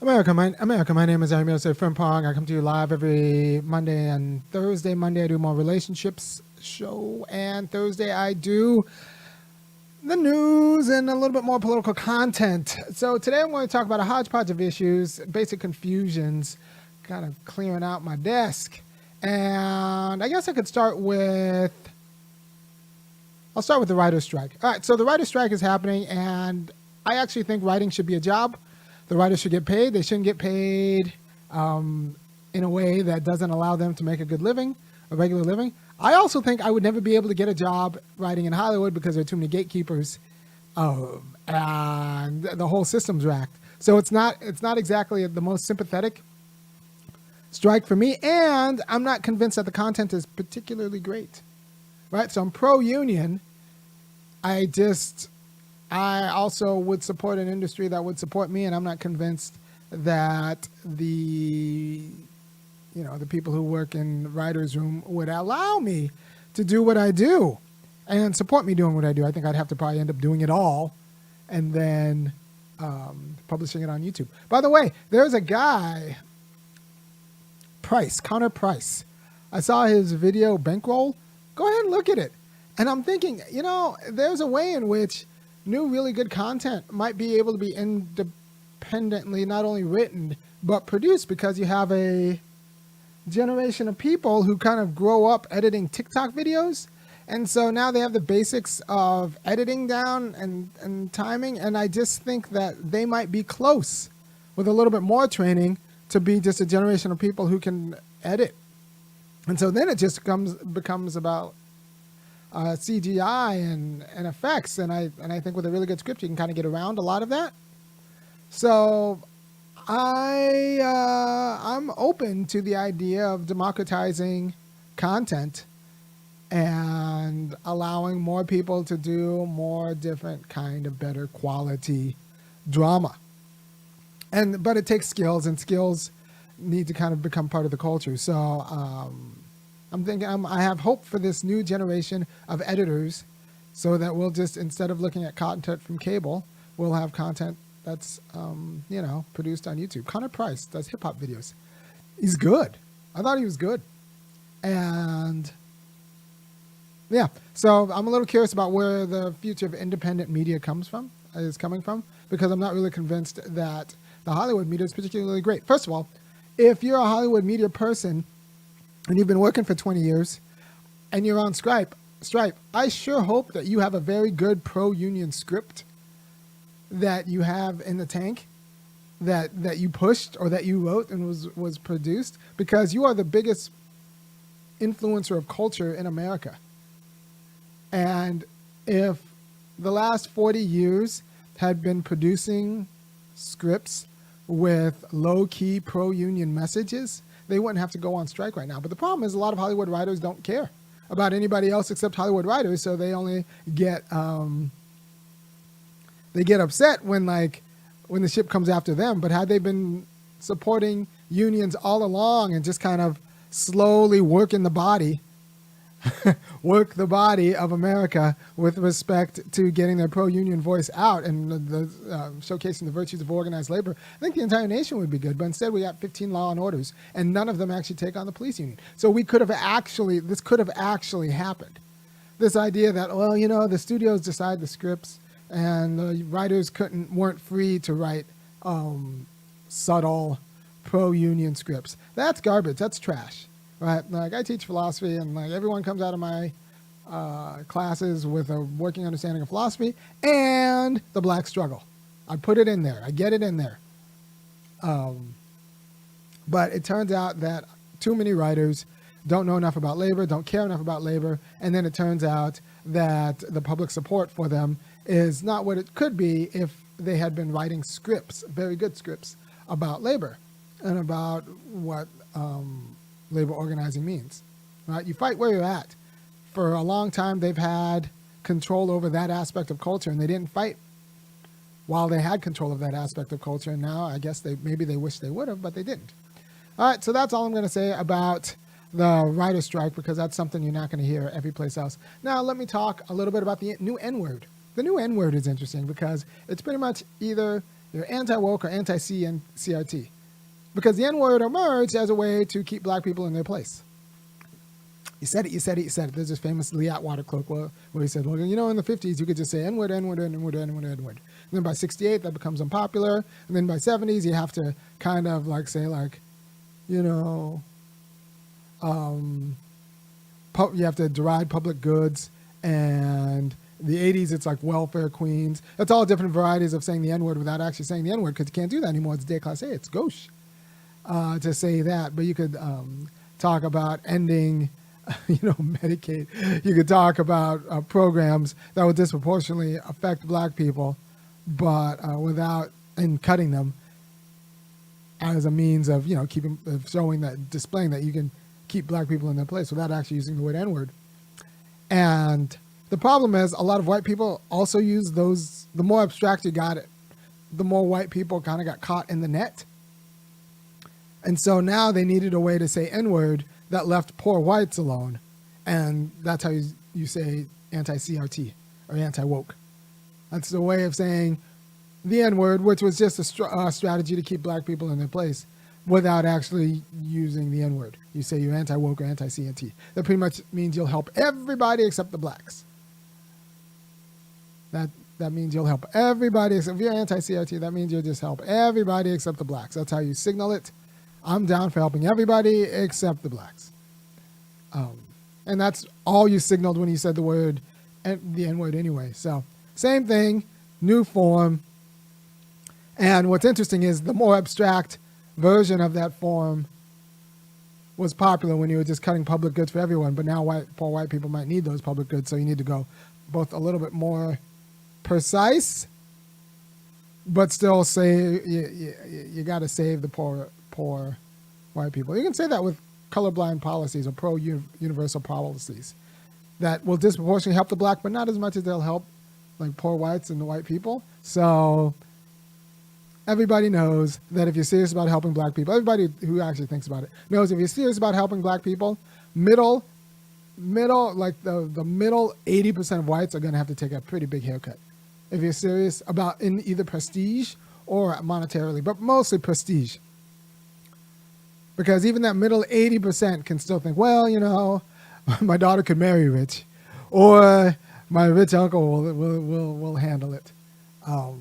America, my name is Osei-Frimpong. I come to you live every Monday and Thursday. Monday I do more relationships show, and Thursday I do the news and a little bit more political content. So today I'm going to talk about a hodgepodge of issues, basic confusions, kind of clearing out my desk. And I guess I could start with the writer's strike. All right, so the writer's strike is happening, and I actually think writing should be a job. The writers should get paid. They shouldn't get paid in a way that doesn't allow them to make a good living, a regular living. I also think I would never be able to get a job writing in Hollywood because there are too many gatekeepers, and the whole system's racked. So it's not exactly the most sympathetic strike for me, and I'm not convinced that the content is particularly great. Right? So I'm pro-union. I also would support an industry that would support me, and I'm not convinced that the people who work in the writer's room would allow me to do what I do and support me doing what I do. I think I'd have to probably end up doing it all and then publishing it on YouTube. By the way, there's a guy, Connor Price. I saw his video Bankroll. Go ahead and look at it. And I'm thinking, there's a way in which new, really good content might be able to be independently not only written, but produced, because you have a generation of people who kind of grow up editing TikTok videos. And so now they have the basics of editing down and timing. And I just think that they might be close with a little bit more training to be just a generation of people who can edit. And so then it just becomes about CGI and effects, and I think with a really good script you can kind of get around a lot of that. So I'm open to the idea of democratizing content and allowing more people to do more different kind of better quality drama. But it takes skills, and skills need to kind of become part of the culture. So I'm thinking I have hope for this new generation of editors, so that we'll just, instead of looking at content from cable, we'll have content that's produced on YouTube. Connor Price does hip hop videos. He's good. I thought he was good. And yeah, so I'm a little curious about where the future of independent media is coming from, because I'm not really convinced that the Hollywood media is particularly great. First of all, if you're a Hollywood media person and you've been working for 20 years and you're on Stripe, I sure hope that you have a very good pro-union script that you have in the tank, that you pushed or that you wrote and was produced, because you are the biggest influencer of culture in America. And if the last 40 years had been producing scripts with low-key pro-union messages, they wouldn't have to go on strike right now. But the problem is a lot of Hollywood writers don't care about anybody else except Hollywood writers, so they only get upset when the ship comes after them. But had they been supporting unions all along and just kind of slowly work the body of America with respect to getting their pro-union voice out and showcasing the virtues of organized labor, I think the entire nation would be good. But instead, we got 15 law and orders, and none of them actually take on the police union. So this could have actually happened. This idea that, the studios decide the scripts, and the writers weren't free to write subtle pro-union scripts. That's garbage. That's trash. Right, like I teach philosophy, and everyone comes out of my classes with a working understanding of philosophy and the black struggle. I put it in there. I get it in there. But it turns out that too many writers don't know enough about labor, don't care enough about labor, and then it turns out that the public support for them is not what it could be if they had been writing scripts, very good scripts, about labor and about what labor organizing means. Right? You fight where you're at. For a long time, they've had control over that aspect of culture, and they didn't fight while they had control of that aspect of culture. And now I guess maybe they wish they would have, but they didn't. All right, so that's all I'm going to say about the writer's strike, because that's something you're not going to hear every place else. Now, let me talk a little bit about the new N-word. The new N-word is interesting because it's pretty much either You're anti-woke or anti-CRT. Because the N-word emerged as a way to keep black people in their place. You said it, you said it, you said it. There's this famous Lee Atwater quote where he said, well, you know, in the 50s, you could just say N-word, N-word, N-word, N-word, N-word. And then by 68, that becomes unpopular. And then by 70s, you have to kind of like say like, you know, you have to deride public goods. And the 80s, it's like welfare queens. It's all different varieties of saying the N-word without actually saying the N-word, because you can't do that anymore. It's déclassé, it's gauche to say that. But you could talk about ending, you know, Medicaid. You could talk about programs that would disproportionately affect black people, but and cutting them as a means of, you know, displaying that you can keep black people in their place without actually using the word N-word. And the problem is a lot of white people also use those. The more abstract you got it, the more white people kind of got caught in the net. And so now they needed a way to say N-word that left poor whites alone. And that's how you say anti-CRT or anti-woke. That's the way of saying the N-word, which was just a strategy to keep black people in their place without actually using the N-word. You say you're anti-woke or anti-CRT. That pretty much means you'll help everybody except the blacks. That means you'll help everybody. If you're anti-CRT, that means you'll just help everybody except the blacks. That's how you signal it. I'm down for helping everybody except the blacks. And that's all you signaled when you said the N-word anyway. So same thing, new form. And what's interesting is the more abstract version of that form was popular when you were just cutting public goods for everyone. But now poor white people might need those public goods. So you need to go both a little bit more precise, but still say you got to save the poor white people. You can say that with colorblind policies or pro-universal policies that will disproportionately help the black, but not as much as they'll help like poor whites and the white people. So everybody knows that if you're serious about helping black people, everybody who actually thinks about it knows if you're serious about helping black people, like the middle 80% of whites are going to have to take a pretty big haircut if you're serious about in either prestige or monetarily, but mostly prestige. Because even that middle 80% can still think, well, you know, my daughter could marry rich, or my rich uncle will handle it, or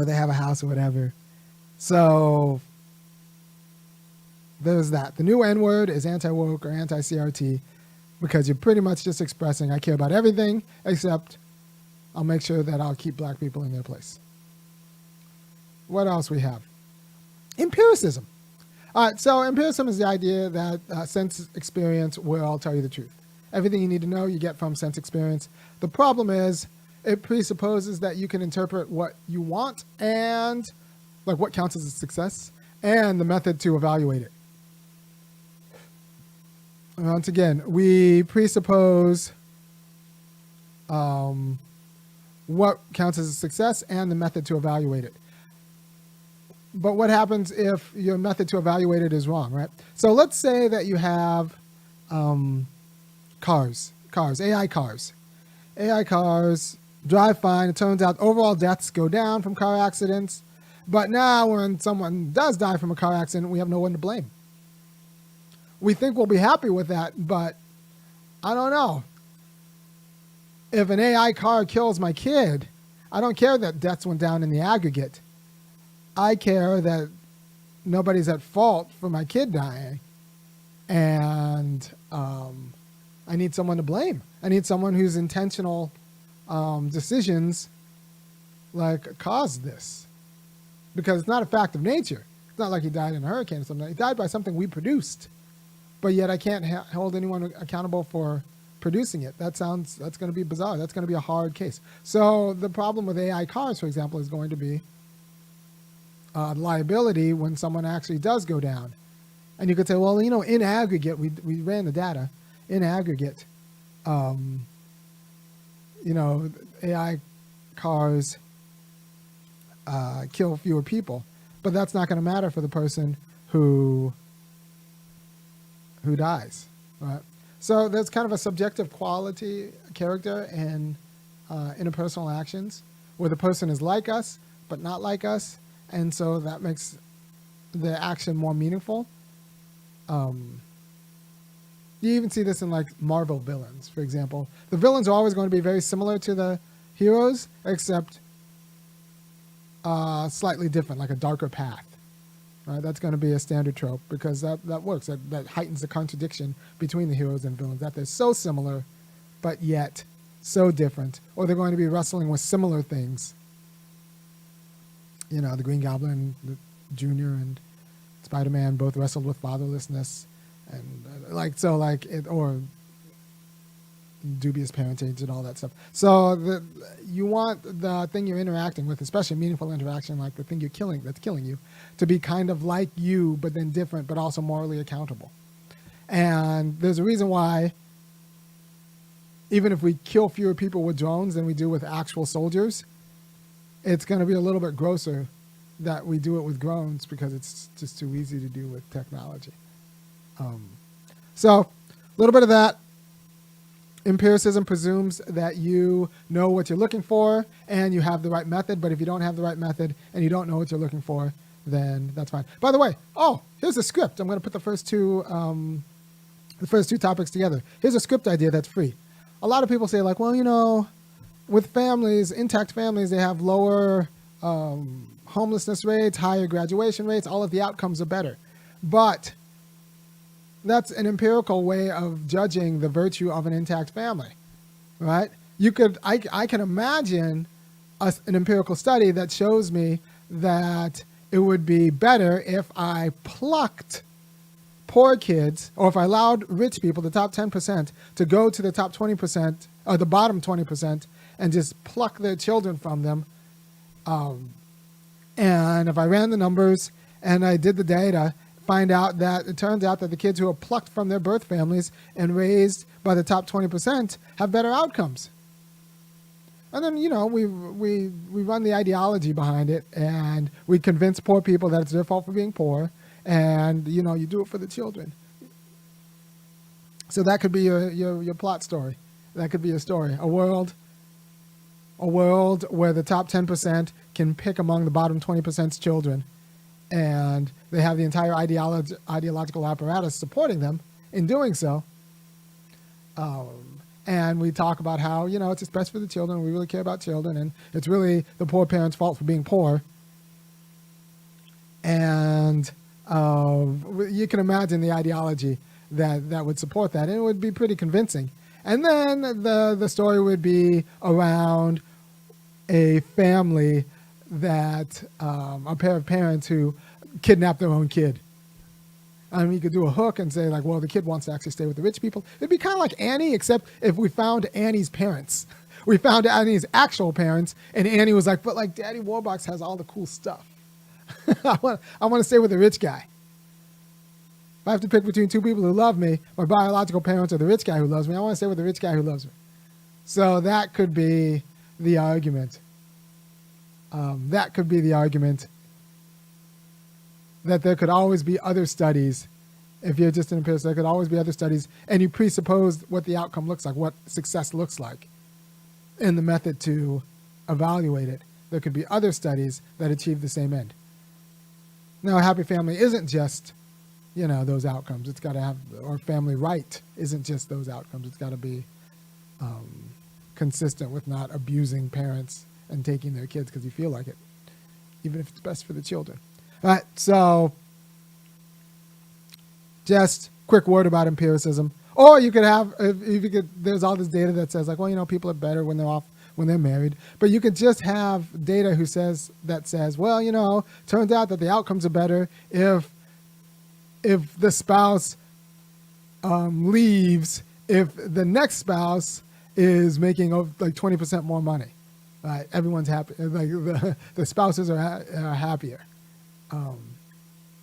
they have a house or whatever. So there's that. The new N-word is anti-woke or anti-CRT, because you're pretty much just expressing, I care about everything except I'll make sure that I'll keep black people in their place. What else we have? Empiricism. All right, so empiricism is the idea that sense experience will tell you the truth. Everything you need to know you get from sense experience. The problem is it presupposes that you can interpret what you want and like what counts as a success and the method to evaluate it. Once again, we presuppose what counts as a success and the method to evaluate it. But what happens if your method to evaluate it is wrong, right? So let's say that you have cars, AI cars. AI cars drive fine. It turns out overall deaths go down from car accidents. But now when someone does die from a car accident, we have no one to blame. We think we'll be happy with that, but I don't know. If an AI car kills my kid, I don't care that deaths went down in the aggregate. I care that nobody's at fault for my kid dying. And I need someone to blame. I need someone whose intentional decisions like caused this. Because it's not a fact of nature. It's not like he died in a hurricane or something. He died by something we produced. But yet I can't hold anyone accountable for producing it. That's going to be bizarre. That's going to be a hard case. So the problem with AI cars, for example, is going to be liability when someone actually does go down. And you could say, well, you know, in aggregate, we ran the data. In aggregate, you know, AI cars kill fewer people. But that's not going to matter for the person who dies, right? So there's kind of a subjective character in interpersonal actions where the person is like us, but not like us, and so that makes the action more meaningful. You even see this in like Marvel villains, for example. The villains are always going to be very similar to the heroes, except slightly different, like a darker path. Right? That's going to be a standard trope because that works. That heightens the contradiction between the heroes and villains, that they're so similar, but yet so different. Or they're going to be wrestling with similar things. You know, the Green Goblin, the Junior, and Spider-Man both wrestled with fatherlessness, and or dubious parentage and all that stuff. So you want the thing you're interacting with, especially meaningful interaction, like the thing that's killing you, to be kind of like you, but then different, but also morally accountable. And there's a reason why, even if we kill fewer people with drones than we do with actual soldiers, it's going to be a little bit grosser that we do it with drones because it's just too easy to do with technology. So a little bit of that. Empiricism presumes that you know what you're looking for and you have the right method, but if you don't have the right method and you don't know what you're looking for, then that's fine. By the way, here's a script. I'm going to put the first two topics together. Here's a script idea that's free. A lot of people say like, well, you know, with families, intact families, they have lower homelessness rates, higher graduation rates, all of the outcomes are better. But that's an empirical way of judging the virtue of an intact family, right? I can imagine an empirical study that shows me that it would be better if I plucked poor kids, or if I allowed rich people, the top 10%, to go to the top 20%, or the bottom 20%, and just pluck their children from them. And if I ran the numbers and I did the data, find out that it turns out that the kids who are plucked from their birth families and raised by the top 20% have better outcomes. And then, you know, we run the ideology behind it, and we convince poor people that it's their fault for being poor, and, you know, you do it for the children. So that could be your plot story. That could be a story. A world where the top 10% can pick among the bottom 20%'s children, and they have the entire ideological apparatus supporting them in doing so. And we talk about how, you know, it's just best for the children. We really care about children, and it's really the poor parents' fault for being poor. And you can imagine the ideology that would support that, and it would be pretty convincing. And then the story would be around a family that a pair of parents who kidnap their own kid. I mean, you could do a hook and say, like, well, the kid wants to actually stay with the rich people. It'd be kind of like Annie, except if we found Annie's parents. We found Annie's actual parents, and Annie was like, but, like, Daddy Warbucks has all the cool stuff. I want to stay with the rich guy. If I have to pick between two people who love me, my biological parents or the rich guy who loves me, I want to stay with the rich guy who loves me. So that could be the argument. That could be the argument that there could always be other studies. If you're just an empiricist, there could always be other studies, and you presuppose what the outcome looks like, what success looks like in the method to evaluate it. There could be other studies that achieve the same end. Now, a happy family isn't just, you know, those outcomes. It's got to have, or family right isn't just those outcomes. It's got to be consistent with not abusing parents and taking their kids because you feel like it, even if it's best for the children. All right, so just quick word about empiricism. Or you could have, there's all this data that says, like, well, you know, people are better when they're married. But you could just have data that says, well, you know, turns out that the outcomes are better if the spouse leaves, if the next spouse is making like 20% more money. Right? Everyone's happy. Like the spouses are happier.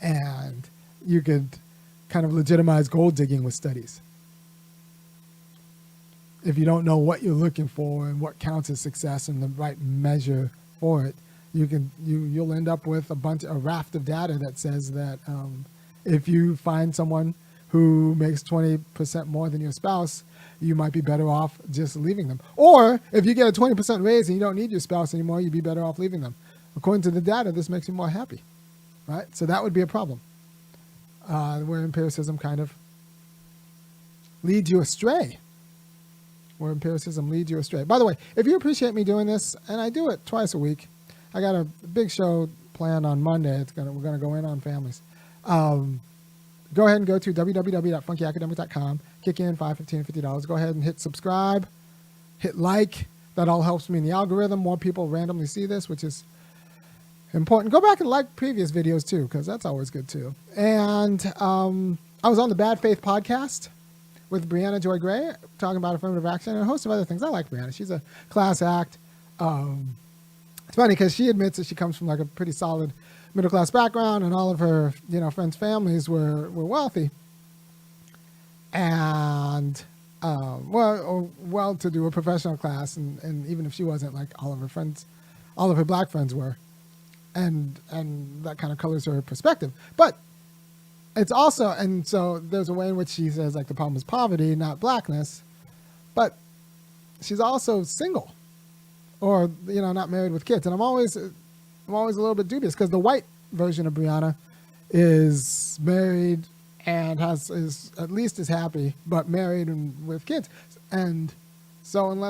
And you could kind of legitimize gold digging with studies. If you don't know what you're looking for and what counts as success and the right measure for it, you'll end up with a raft of data that says that if you find someone who makes 20% more than your spouse, you might be better off just leaving them. Or if you get a 20% raise and you don't need your spouse anymore, you'd be better off leaving them. according to the data, this makes you more happy, right? So that would be a problem, where empiricism kind of leads you astray. By the way, if you appreciate me doing this, and I do it twice a week, I got a big show planned on Monday. We're gonna go in on families. Go ahead and go to www.funkyacademic.com, kick in $5, $15, $50. Go ahead and hit subscribe, hit like. That all helps me in the algorithm. More people randomly see this, which is important. Go back and like previous videos too, because that's always good too. And I was on the Bad Faith podcast with Brianna Joy Gray talking about affirmative action and a host of other things. I like Brianna. She's a class act. It's funny because she admits that she comes from like a pretty solid middle class background, and all of her friends' families were wealthy and well to do a professional class, and even if she wasn't, like all of her black friends were, and that kind of colors her perspective. But it's also, and so there's a way in which she says like the problem is poverty, not blackness, but she's also single, or not married with kids. And I'm always a little bit dubious because the white version of Brianna is married and is at least as happy, but married and with kids. And so I'm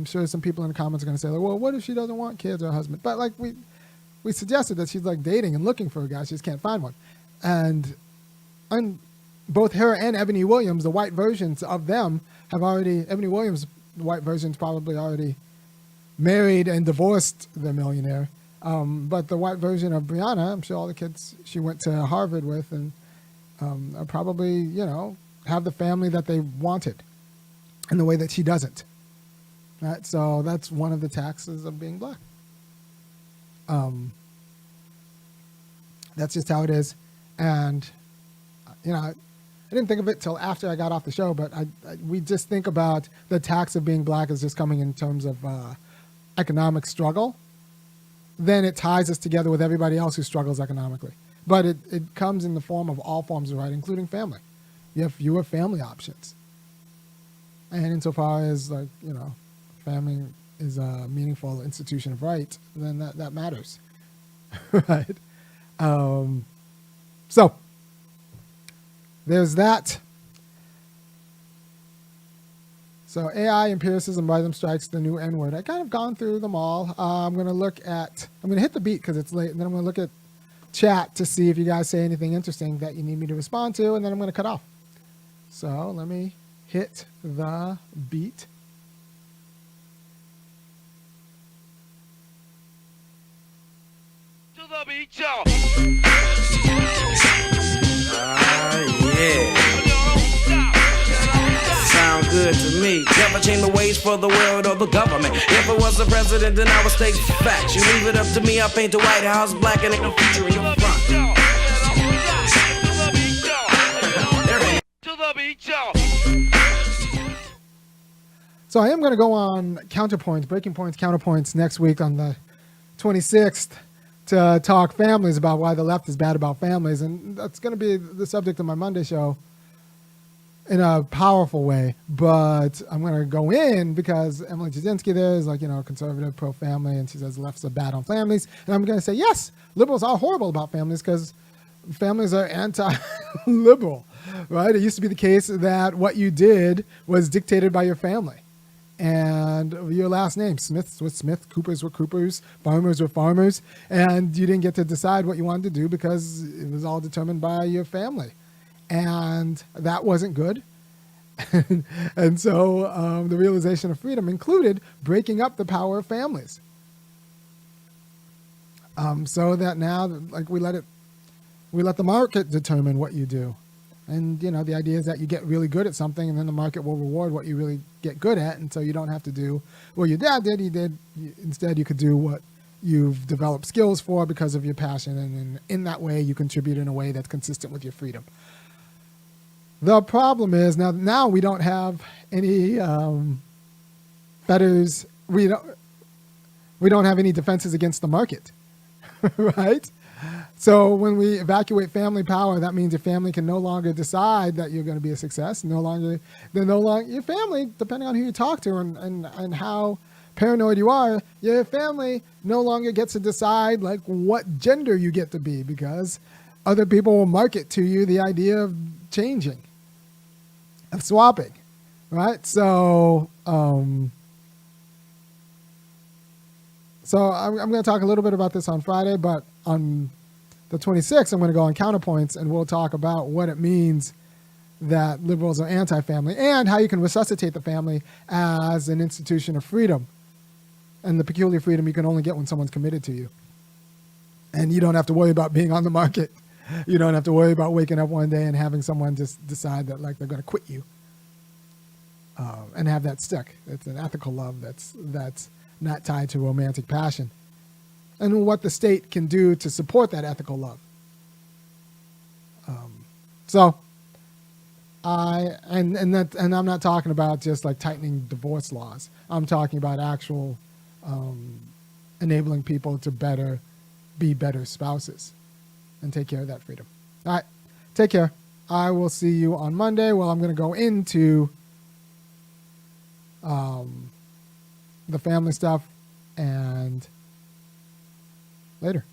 sure some people in the comments are going to say, like, well, what if she doesn't want kids or a husband? But like we suggested that she's like dating and looking for a guy, she just can't find one. And both her and Ebony Williams, the white versions of them, Ebony Williams, the white version's probably already married and divorced the millionaire. But the white version of Brianna, I'm sure all the kids she went to Harvard with and are probably, have the family that they wanted in the way that she doesn't. Right? So that's one of the taxes of being black. That's just how it is. And, I didn't think of it till after I got off the show, but we just think about the tax of being black as just coming in terms of economic struggle. Then it ties us together with everybody else who struggles economically. But it comes in the form of all forms of right, including family. You have fewer family options. And insofar as, like, family is a meaningful institution of right, then that matters. Right? So there's that. So AI, empiricism, rhythm strikes, the new N-word. I kind of gone through them all. I'm going to hit the beat because it's late, and then I'm going to look at chat to see if you guys say anything interesting that you need me to respond to, and then I'm going to cut off. So let me hit the beat. To the beat, y'all. Yeah. Sound good to me. Never change the ways for the world or the government. If I was the president, then I would state facts. You leave it up to me, I'll paint the White House black and ain't no future in your front. To the beat, y'all. So I am going to go on counterpoints, breaking points, counterpoints next week on the 26th to talk families, about why the left is bad about families. And that's going to be the subject of my Monday show in a powerful way. But I'm going to go in because Emily Jasinski there is like, conservative, pro-family, and she says the lefts are bad on families. And I'm going to say, yes, liberals are horrible about families because families are anti-liberal, right? It used to be the case that what you did was dictated by your family. And your last name, Smiths were Smith, Coopers were Coopers, farmers were farmers, and you didn't get to decide what you wanted to do because it was all determined by your family. And that wasn't good. And so the realization of freedom included breaking up the power of families. So that now, like, we let the market determine what you do. And, the idea is that you get really good at something and then the market will reward what you really get good at. And so you don't have to do what your dad did. Instead, you could do what you've developed skills for because of your passion. And in that way, you contribute in a way that's consistent with your freedom. The problem is now we don't have any fetters. We don't have any defenses against the market, right? So when we evacuate family power, that means your family can no longer decide that you're going to be a success. Your family, depending on who you talk to and how paranoid you are, your family no longer gets to decide like what gender you get to be, because other people will market to you the idea of changing, of swapping, right? So I'm going to talk a little bit about this on Friday, but on the 26th, I'm going to go on counterpoints, and we'll talk about what it means that liberals are anti-family and how you can resuscitate the family as an institution of freedom, and the peculiar freedom you can only get when someone's committed to you. And you don't have to worry about being on the market. You don't have to worry about waking up one day and having someone just decide that like they're going to quit you and have that stick. It's an ethical love that's not tied to romantic passion. And what the state can do to support that ethical love. And I'm not talking about just like tightening divorce laws. I'm talking about actual enabling people to be better spouses and take care of that freedom. All right, take care. I will see you on Monday. Well, I'm going to go into the family stuff, and later.